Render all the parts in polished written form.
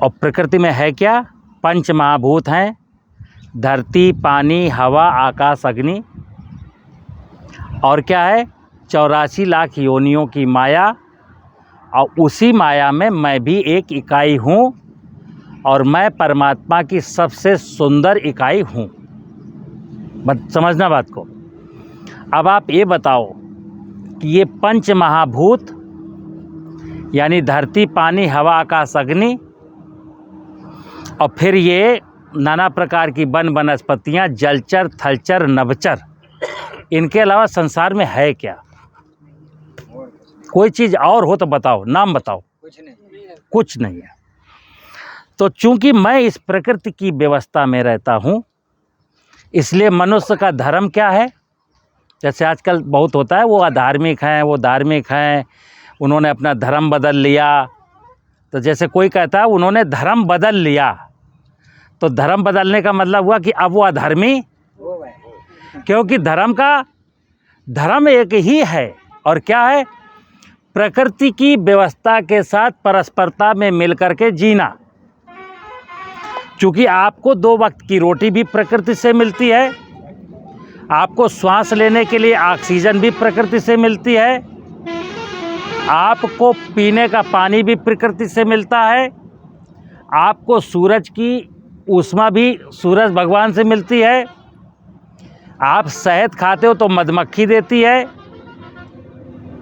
और प्रकृति में है क्या? पंच महाभूत हैं, धरती, पानी, हवा, आकाश, अग्नि। और क्या है? 84 लाख योनियों की माया, और उसी माया में मैं भी एक इकाई हूँ, और मैं परमात्मा की सबसे सुंदर इकाई हूँ। समझना बात को। अब आप ये बताओ कि ये पंच महाभूत यानी धरती, पानी, हवा, आकाश, अग्नि, और फिर ये नाना प्रकार की वन वनस्पतियाँ, जलचर, थलचर, नभचर, इनके अलावा संसार में है क्या? कोई चीज़ और हो तो बताओ, नाम बताओ। कुछ नहीं है। तो चूंकि मैं इस प्रकृति की व्यवस्था में रहता हूँ, इसलिए मनुष्य का धर्म क्या है? जैसे आजकल बहुत होता है, वो अधार्मिक हैं, वो धार्मिक हैं, उन्होंने अपना धर्म बदल लिया। तो जैसे कोई कहता है उन्होंने धर्म बदल लिया, तो धर्म बदलने का मतलब हुआ कि अब वो अधर्मी, क्योंकि धर्म एक ही है। और क्या है? प्रकृति की व्यवस्था के साथ परस्परता में मिलकर के जीना। क्योंकि आपको 2 वक्त की रोटी भी प्रकृति से मिलती है, आपको श्वास लेने के लिए ऑक्सीजन भी प्रकृति से मिलती है, आपको पीने का पानी भी प्रकृति से मिलता है, आपको सूरज की ऊष्मा भी सूरज भगवान से मिलती है, आप शहद खाते हो तो मधुमक्खी देती है,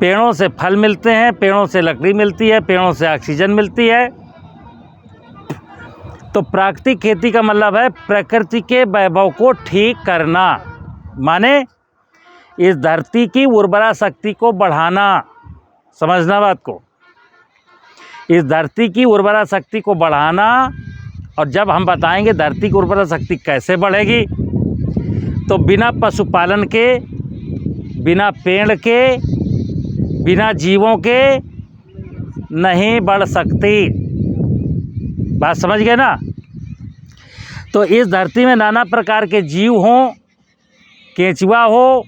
पेड़ों से फल मिलते हैं, पेड़ों से लकड़ी मिलती है, पेड़ों से ऑक्सीजन मिलती है। तो प्राकृतिक खेती का मतलब है प्रकृति के वैभव को ठीक करना, माने इस धरती की उर्वरा शक्ति को बढ़ाना। समझना बात को। इस धरती की उर्वरा शक्ति को बढ़ाना। और जब हम बताएंगे धरती की उर्वरा शक्ति कैसे बढ़ेगी, तो बिना पशुपालन के, बिना पेड़ के, बिना जीवों के नहीं बढ़ सकती। बात समझ गए ना? तो इस धरती में नाना प्रकार के जीव हों, केंचुआ हो,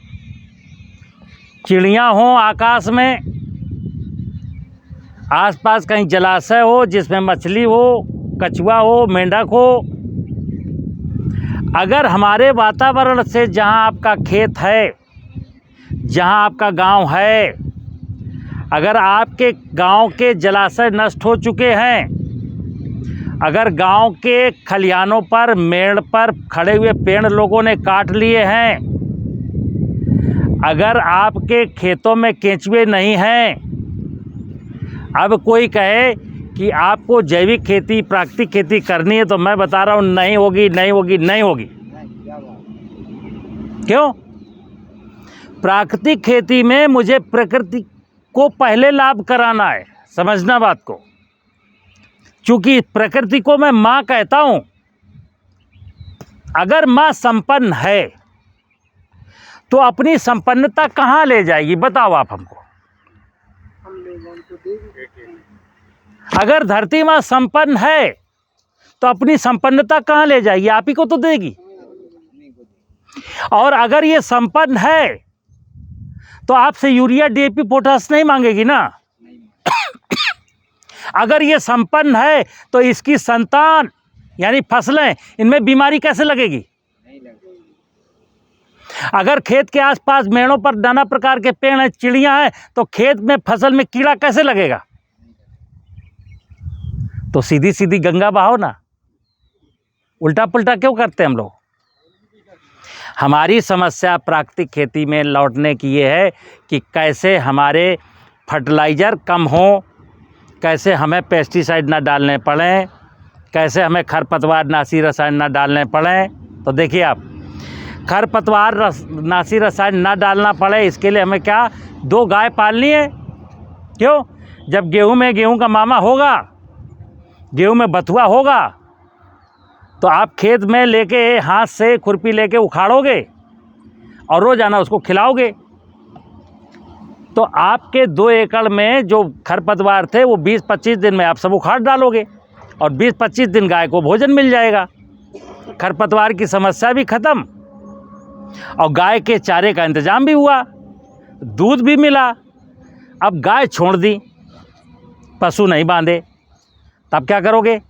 चिड़िया हो, आकाश में आसपास कहीं जलाशय हो जिसमें मछली हो, कछुआ हो, मेंढक हो। अगर हमारे वातावरण से, जहाँ आपका खेत है, जहाँ आपका गांव है, अगर आपके गांव के जलाशय नष्ट हो चुके हैं, अगर गांव के खलिहानों पर, मेड़ पर खड़े हुए पेड़ लोगों ने काट लिए हैं, अगर आपके खेतों में केंचुए नहीं हैं, अब कोई कहे कि आपको जैविक खेती, प्राकृतिक खेती करनी है, तो मैं बता रहा हूँ नहीं होगी, नहीं होगी, नहीं होगी। क्यों? प्राकृतिक खेती में मुझे प्रकृति को पहले लाभ कराना है। समझना बात को। चूंकि प्रकृति को मैं माँ कहता हूं। अगर माँ संपन्न है तो अपनी संपन्नता कहाँ ले जाएगी? बताओ आप हमको। अगर धरती माँ संपन्न है तो अपनी संपन्नता कहाँ ले जाएगी? आप ही को तो देगी। और अगर ये संपन्न है तो आपसे यूरिया, डीएपी, पोटास नहीं मांगेगी ना। अगर ये संपन्न है तो इसकी संतान यानी फसलें, इनमें बीमारी कैसे लगेगी? अगर खेत के आसपास मेड़ों पर नाना प्रकार के पेड़ हैं, चिड़ियां हैं, तो खेत में, फसल में कीड़ा कैसे लगेगा? तो सीधी सीधी गंगा बहाओ ना। उल्टा पुल्टा क्यों करते हैं हम लोग? हमारी समस्या प्राकृतिक खेती में लौटने की ये है कि कैसे हमारे फर्टिलाइज़र कम हो, कैसे हमें पेस्टिसाइड ना डालने पड़ें, कैसे हमें खरपतवार नाशी रसायन ना डालने पड़ें। तो देखिए आप, खरपतवार नाशी रसायन ना डालना पड़े, इसके लिए हमें क्या, 2 गाय पालनी है। क्यों? जब गेहूं में गेहूं का मामा होगा, गेहूं में बथुआ होगा, तो आप खेत में लेके हाथ से खुरपी लेके उखाड़ोगे और रोज़ाना उसको खिलाओगे। तो आपके 2 एकड़ में जो खरपतवार थे वो 20-25 दिन में आप सब उखाड़ डालोगे और 20-25 दिन गाय को भोजन मिल जाएगा। खरपतवार की समस्या भी ख़त्म और गाय के चारे का इंतज़ाम भी हुआ, दूध भी मिला। अब गाय छोड़ दी, पशु नहीं बांधे, तब क्या करोगे?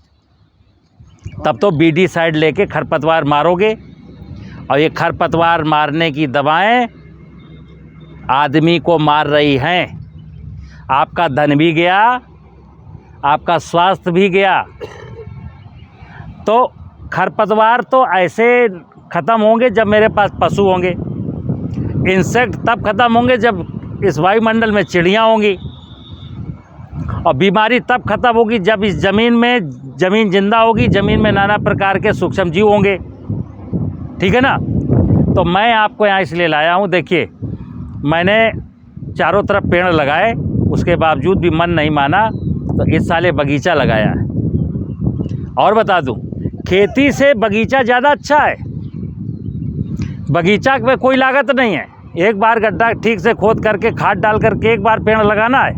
तब तो बीडीसाइड लेके खरपतवार मारोगे, और ये खरपतवार मारने की दवाएं आदमी को मार रही हैं। आपका धन भी गया, आपका स्वास्थ्य भी गया। तो खरपतवार तो ऐसे ख़त्म होंगे जब मेरे पास पशु होंगे, इंसेक्ट तब ख़त्म होंगे जब इस वायुमंडल में चिड़ियाँ होंगी, और बीमारी तब ख़त्म होगी जब इस ज़मीन जिंदा होगी, ज़मीन में नाना प्रकार के सूक्ष्म जीव होंगे। ठीक है ना। तो मैं आपको यहाँ इसलिए लाया हूँ, देखिए मैंने चारों तरफ पेड़ लगाए, उसके बावजूद भी मन नहीं माना, तो इस साल ये बगीचा लगाया है। और बता दूँ, खेती से बगीचा ज़्यादा अच्छा है। बगीचा में कोई लागत नहीं है, एक बार गड्ढा ठीक से खोद करके खाद डाल करके एक बार पेड़ लगाना है,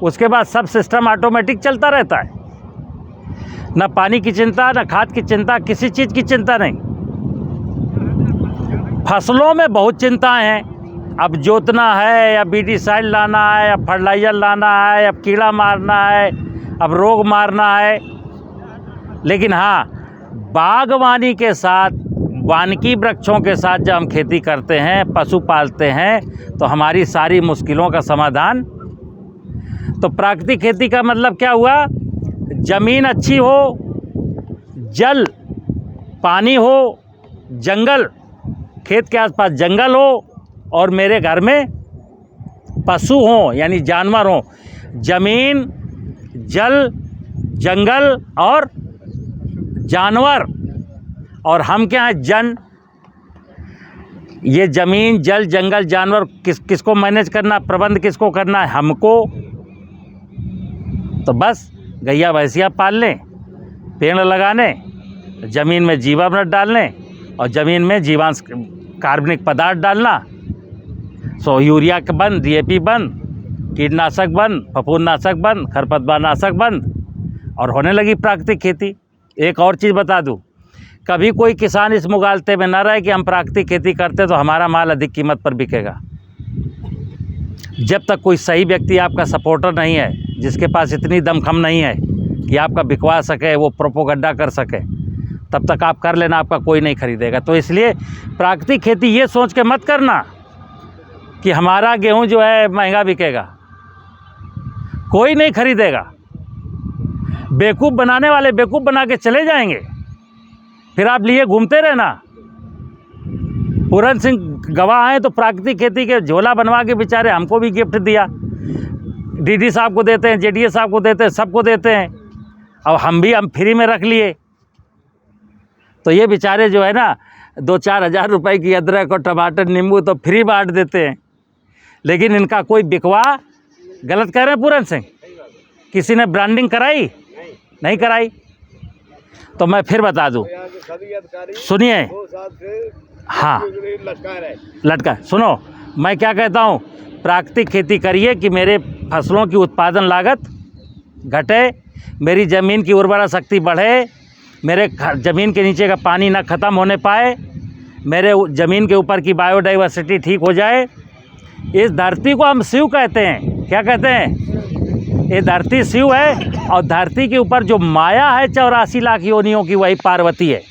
उसके बाद सब सिस्टम ऑटोमेटिक चलता रहता है। ना पानी की चिंता, ना खाद की चिंता, किसी चीज़ की चिंता नहीं। फसलों में बहुत चिंताएं हैं, अब जोतना है, या बीडीसाइड लाना है, या फर्टिलाइजर लाना है, अब कीड़ा मारना है, अब रोग मारना है। लेकिन हाँ, बागवानी के साथ, वानिकी वृक्षों के साथ जब हम खेती करते हैं, पशु पालते हैं, तो हमारी सारी मुश्किलों का समाधान। तो प्राकृतिक खेती का मतलब क्या हुआ? ज़मीन अच्छी हो, जल पानी हो, जंगल, खेत के आसपास जंगल हो, और मेरे घर में पशु हों यानी जानवर हों। ज़मीन, जल, जंगल और जानवर, और हम क्या हैं? जन। ये ज़मीन, जल, जंगल, जानवर किसको मैनेज करना, प्रबंध किसको करना है? हमको। तो बस गैया भैंसिया पाल लें, पेड़ लगाने, ज़मीन में जीवामृत डालने, और ज़मीन में जीवांश कार्बनिक पदार्थ डालना। सो यूरिया का बंद, डीएपी बंद, कीटनाशक बंद, फफूंदनाशक बंद, खरपतवारनाशक बंद, और होने लगी प्राकृतिक खेती। एक और चीज़ बता दूं, कभी कोई किसान इस मुगालते में ना रहे कि हम प्राकृतिक खेती करते तो हमारा माल अधिक कीमत पर बिकेगा। जब तक कोई सही व्यक्ति आपका सपोर्टर नहीं है, जिसके पास इतनी दमखम नहीं है कि आपका बिकवा सके, वो प्रोपोगंडा कर सके, तब तक आप कर लेना, आपका कोई नहीं खरीदेगा। तो इसलिए प्राकृतिक खेती ये सोच के मत करना कि हमारा गेहूं जो है महंगा बिकेगा, कोई नहीं खरीदेगा। बेवकूफ़ बनाने वाले बेवकूफ़ बना के चले जाएंगे, फिर आप लिए घूमते रहना। पूरन सिंह गवाह हैं, तो प्राकृतिक खेती के झोला बनवा के बेचारे हमको भी गिफ्ट दिया, डीडी साहब को देते हैं, जेडीए साहब को देते हैं, सबको देते हैं, अब हम फ्री में रख लिए। तो ये बेचारे जो है ना 2-4 हज़ार रुपए की अदरक और टमाटर, नींबू तो फ्री बांट देते हैं, लेकिन इनका कोई बिकवा। गलत कह रहे हैं पूरन सिंह? किसी ने ब्रांडिंग कराई? नहीं कराई। तो मैं फिर बता दूं, सुनिए, हाँ लटका, सुनो मैं क्या कहता हूँ, प्राकृतिक खेती करिए कि मेरे फसलों की उत्पादन लागत घटे, मेरी ज़मीन की उर्वरा शक्ति बढ़े, मेरे ज़मीन के नीचे का पानी ना ख़त्म होने पाए, मेरे ज़मीन के ऊपर की बायोडाइवर्सिटी ठीक हो जाए। इस धरती को हम शिव कहते हैं। क्या कहते हैं? ये धरती शिव है, और धरती के ऊपर जो माया है 84 लाख योनियों की, वही पार्वती है।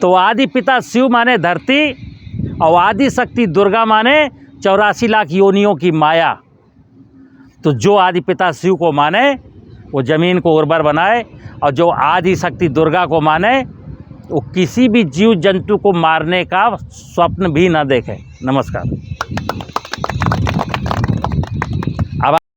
तो आदि पिता शिव माने धरती, और आदि शक्ति दुर्गा माने 84 लाख योनियों की माया। तो जो आदि पिता शिव को माने वो ज़मीन को उर्वर बनाए, और जो आदि शक्ति दुर्गा को माने वो किसी भी जीव जंतु को मारने का स्वप्न भी ना देखे। नमस्कार।